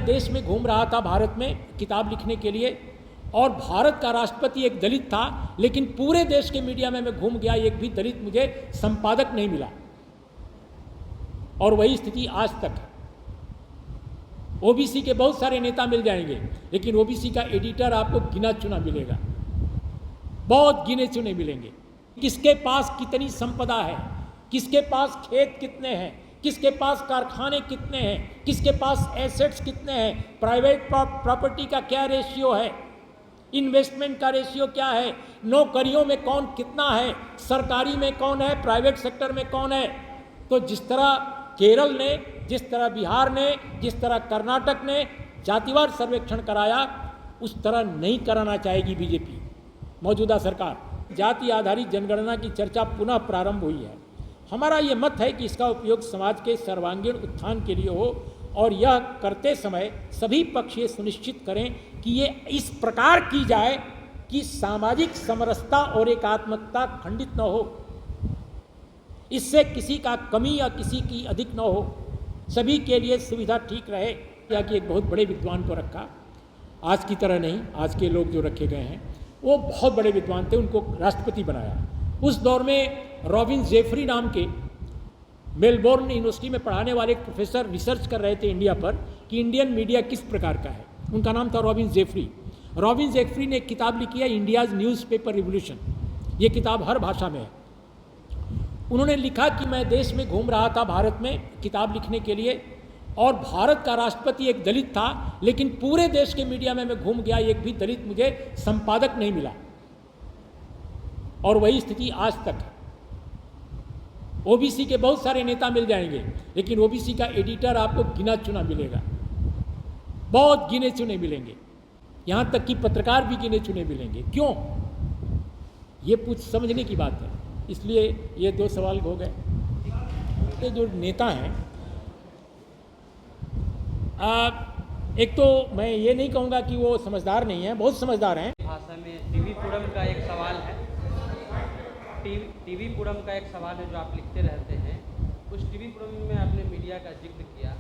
देश में घूम रहा था भारत में किताब लिखने के लिए, और भारत का राष्ट्रपति एक दलित था, लेकिन पूरे देश के मीडिया में मैं घूम गया, एक भी दलित मुझे संपादक नहीं मिला। और वही स्थिति आज तक है। ओबीसी के बहुत सारे नेता मिल जाएंगे, लेकिन ओबीसी का एडिटर आपको गिना चुना मिलेगा, बहुत गिने चुने मिलेंगे। किसके पास कितनी संपदा है, किसके पास खेत कितने हैं, किसके पास कारखाने कितने हैं, किसके पास एसेट्स कितने हैं, प्राइवेट प्रॉपर्टी का क्या रेशियो है, इन्वेस्टमेंट का रेशियो क्या है, नौकरियों में कौन कितना है, सरकारी में कौन है, प्राइवेट सेक्टर में कौन है। तो जिस तरह केरल ने, जिस तरह बिहार ने, जिस तरह कर्नाटक ने जातिवार सर्वेक्षण कराया, उस तरह नहीं कराना चाहेगी बीजेपी मौजूदा सरकार। जाति आधारित जनगणना की चर्चा पुनः प्रारंभ हुई है। हमारा ये मत है कि इसका उपयोग समाज के सर्वांगीण उत्थान के लिए हो, और यह करते समय सभी पक्ष ये सुनिश्चित करें कि ये इस प्रकार की जाए कि सामाजिक समरसता और एकात्मकता खंडित न हो, इससे किसी का कमी या किसी की अधिक न हो, सभी के लिए सुविधा ठीक रहे। या कि एक बहुत बड़े विद्वान को रखा, आज की तरह नहीं, आज के लोग जो रखे गए हैं वो बहुत बड़े विद्वान थे, उनको राष्ट्रपति बनाया। उस दौर में रॉबिन जेफरी नाम के मेलबोर्न यूनिवर्सिटी में पढ़ाने वाले एक प्रोफेसर रिसर्च कर रहे थे इंडिया पर कि इंडियन मीडिया किस प्रकार का है। उनका नाम था रॉबिन जेफरी। रॉबिन जेफरी ने एक किताब लिखी है, इंडियाज़ न्यूज़पेपर रिवोल्यूशन। ये किताब हर भाषा में है। उन्होंने लिखा कि मैं देश में घूम रहा था भारत में किताब लिखने के लिए, और भारत का राष्ट्रपति एक दलित था, लेकिन पूरे देश के मीडिया में मैं घूम गया, एक भी दलित मुझे संपादक नहीं मिला। और वही स्थिति आज तक है। ओबीसी के बहुत सारे नेता मिल जाएंगे, लेकिन ओबीसी का एडिटर आपको गिना चुना मिलेगा, बहुत गिने चुने मिलेंगे। यहाँ तक कि पत्रकार भी गिने चुने मिलेंगे। क्यों? ये समझने की बात है। इसलिए ये दो सवाल हो गए। ये जो नेता हैं, एक तो मैं ये नहीं कहूँगा कि वो समझदार नहीं है, बहुत समझदार हैं। भाषा में टीवी पूरम का एक सवाल है, टीवी पूरम का एक सवाल है जो आप लिखते रहते हैं। उस टीवी पूरम में आपने मीडिया का जिक्र किया,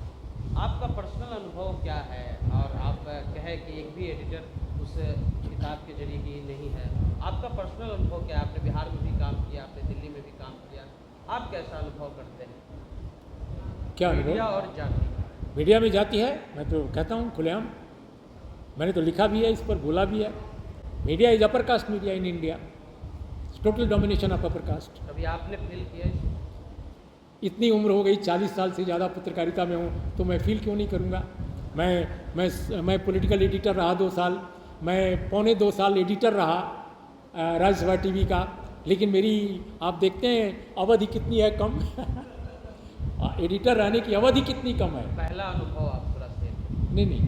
आपका पर्सनल अनुभव क्या है? और आप कहे कि एक भी एडिटर उस किताब के जरिए की नहीं है, आपका पर्सनल अनुभव क्या है? आपने बिहार में भी काम किया, आपने दिल्ली में भी काम किया, आप कैसा अनुभव करते हैं? क्या मीडिया और जाति? मीडिया में जाती है, मैं तो कहता हूँ खुलेआम, मैंने तो लिखा भी है, इस पर बोला भी है। Media is upper caste media in India, total domination of upper caste. कभी आपने फील किया? इतनी उम्र हो गई, 40 साल से ज़्यादा पत्रकारिता में हूँ, तो मैं फील क्यों नहीं करूँगा? मैं पॉलिटिकल एडिटर रहा 2 साल, मैं पौने 2 साल एडिटर रहा राज्यसभा टीवी का, लेकिन मेरी आप देखते हैं अवधि कितनी है, कम। एडिटर रहने की अवधि कितनी कम है। पहला अनुभव आप थोड़ा से? नहीं,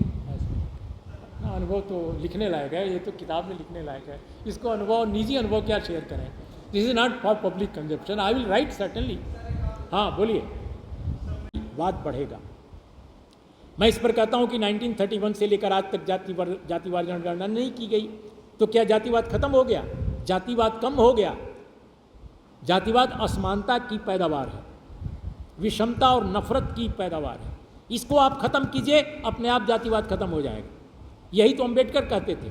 अपना अनुभव तो लिखने लायक है, ये तो किताब में लिखने लायक है। इसको अनुभव, निजी अनुभव क्या शेयर करें? This is not for public consumption. I will write certainly. हाँ बोलिए। बात बढ़ेगा। मैं इस पर कहता हूँ कि 1931 से लेकर आज तक जातिवार जनगणना नहीं की गई, तो क्या जातिवाद खत्म हो गया? जातिवाद कम हो गया? जातिवाद असमानता की पैदावार है, विषमता और नफरत की पैदावार है। इसको आप खत्म कीजिए, अपने आप जातिवाद खत्म हो जाएगा। यही तो अम्बेडकर कहते थे,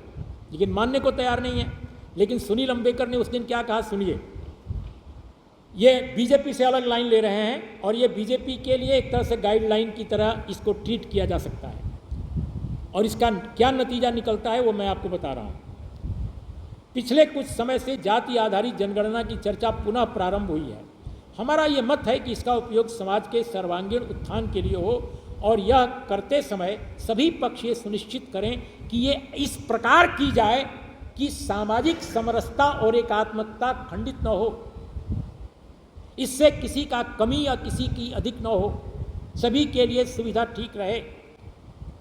लेकिन मानने को तैयार नहीं है। लेकिन सुनील अम्बेडकर ने उस दिन क्या कहा, सुनिए। ये बीजेपी से अलग लाइन ले रहे हैं, और ये बीजेपी के लिए एक तरह से गाइडलाइन की तरह इसको ट्रीट किया जा सकता है, और इसका क्या नतीजा निकलता है वो मैं आपको बता रहा हूँ। पिछले कुछ समय से जाति आधारित जनगणना की चर्चा पुनः प्रारंभ हुई है। हमारा ये मत है कि इसका उपयोग समाज के सर्वांगीण उत्थान के लिए हो, और यह करते समय सभी पक्ष ये सुनिश्चित करें कि ये इस प्रकार की जाए कि सामाजिक समरसता और एकात्मकता खंडित न हो, इससे किसी का कमी या किसी की अधिक न हो, सभी के लिए सुविधा ठीक रहे,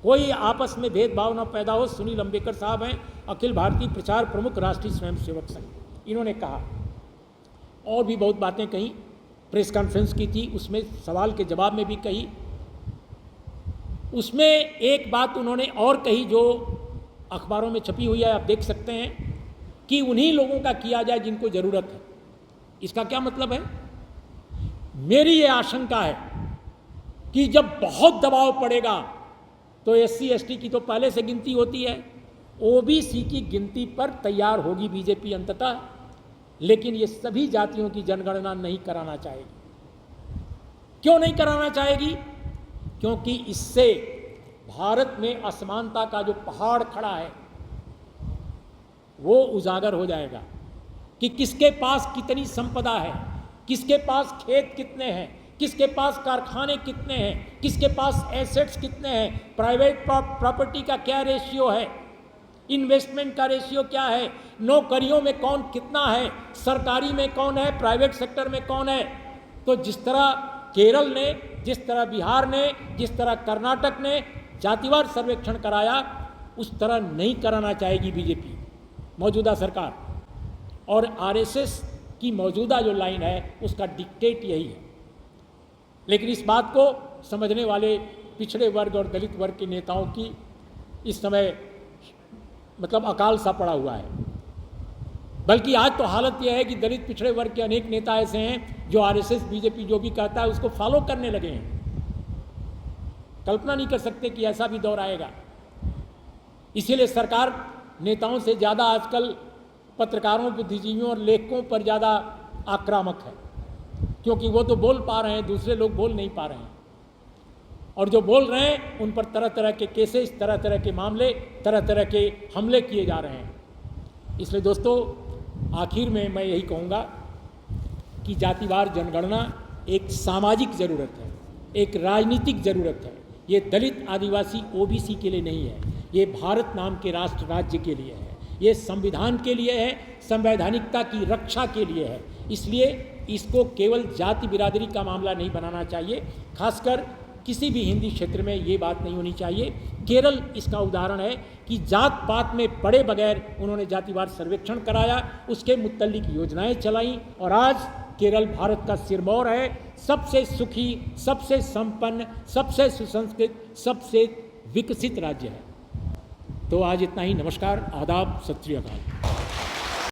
कोई आपस में भेदभाव न पैदा हो। सुनील अम्बेडकर साहब हैं अखिल भारतीय प्रचार प्रमुख, राष्ट्रीय स्वयंसेवक संघ। इन्होंने कहा, और भी बहुत बातें कही, प्रेस कॉन्फ्रेंस की थी, उसमें सवाल के जवाब में भी कही। उसमें एक बात उन्होंने और कही जो अखबारों में छपी हुई है, आप देख सकते हैं, कि उन्हीं लोगों का किया जाए जिनको ज़रूरत है। इसका क्या मतलब है? मेरी ये आशंका है कि जब बहुत दबाव पड़ेगा तो SC ST की तो पहले से गिनती होती है, OBC की गिनती पर तैयार होगी बीजेपी अंततः, लेकिन ये सभी जातियों की जनगणना नहीं कराना चाहेगी। क्यों नहीं कराना चाहेगी? क्योंकि इससे भारत में असमानता का जो पहाड़ खड़ा है वो उजागर हो जाएगा कि किसके पास कितनी संपदा है, किसके पास खेत कितने हैं, किसके पास कारखाने कितने हैं, किसके पास एसेट्स कितने हैं, प्राइवेट प्रॉपर्टी का क्या रेशियो है, इन्वेस्टमेंट का रेशियो क्या है, नौकरियों में कौन कितना है, सरकारी में कौन है, प्राइवेट सेक्टर में कौन है। तो जिस तरह केरल ने, जिस तरह बिहार ने, जिस तरह कर्नाटक ने जातिवार सर्वेक्षण कराया, उस तरह नहीं कराना चाहेगी बीजेपी मौजूदा सरकार। और RSS की मौजूदा जो लाइन है उसका डिक्टेट यही है। लेकिन इस बात को समझने वाले पिछड़े वर्ग और दलित वर्ग के नेताओं की इस समय मतलब अकाल सा पड़ा हुआ है। बल्कि आज तो हालत यह है कि दलित पिछड़े वर्ग के अनेक नेता ऐसे हैं जो RSS बीजेपी जो भी कहता है उसको फॉलो करने लगे हैं। कल्पना नहीं कर सकते कि ऐसा भी दौर आएगा। इसीलिए सरकार नेताओं से ज़्यादा आजकल पत्रकारों, बुद्धिजीवियों और लेखकों पर ज़्यादा आक्रामक है, क्योंकि वो तो बोल पा रहे हैं, दूसरे लोग बोल नहीं पा रहे हैं। और जो बोल रहे हैं उन पर तरह तरह के केसेस, तरह तरह के मामले, तरह तरह के हमले किए जा रहे हैं। इसलिए दोस्तों, आखिर में मैं यही कहूँगा कि जातिवार जनगणना एक सामाजिक ज़रूरत है, एक राजनीतिक ज़रूरत है। ये दलित, आदिवासी, OBC के लिए नहीं है, ये भारत नाम के राष्ट्र राज्य के लिए है, ये संविधान के लिए है, संवैधानिकता की रक्षा के लिए है। इसलिए इसको केवल जाति बिरादरी का मामला नहीं बनाना चाहिए। खासकर किसी भी हिंदी क्षेत्र में ये बात नहीं होनी चाहिए। केरल इसका उदाहरण है कि जात पात में पड़े बगैर उन्होंने जातिवार सर्वेक्षण कराया, उसके मुत्तल्लिक योजनाएं चलाईं और आज केरल भारत का सिरमौर है, सबसे सुखी, सबसे संपन्न, सबसे सुसंस्कृत, सबसे विकसित राज्य है। तो आज इतना ही। नमस्कार, आदाब, सत श्री अकाल।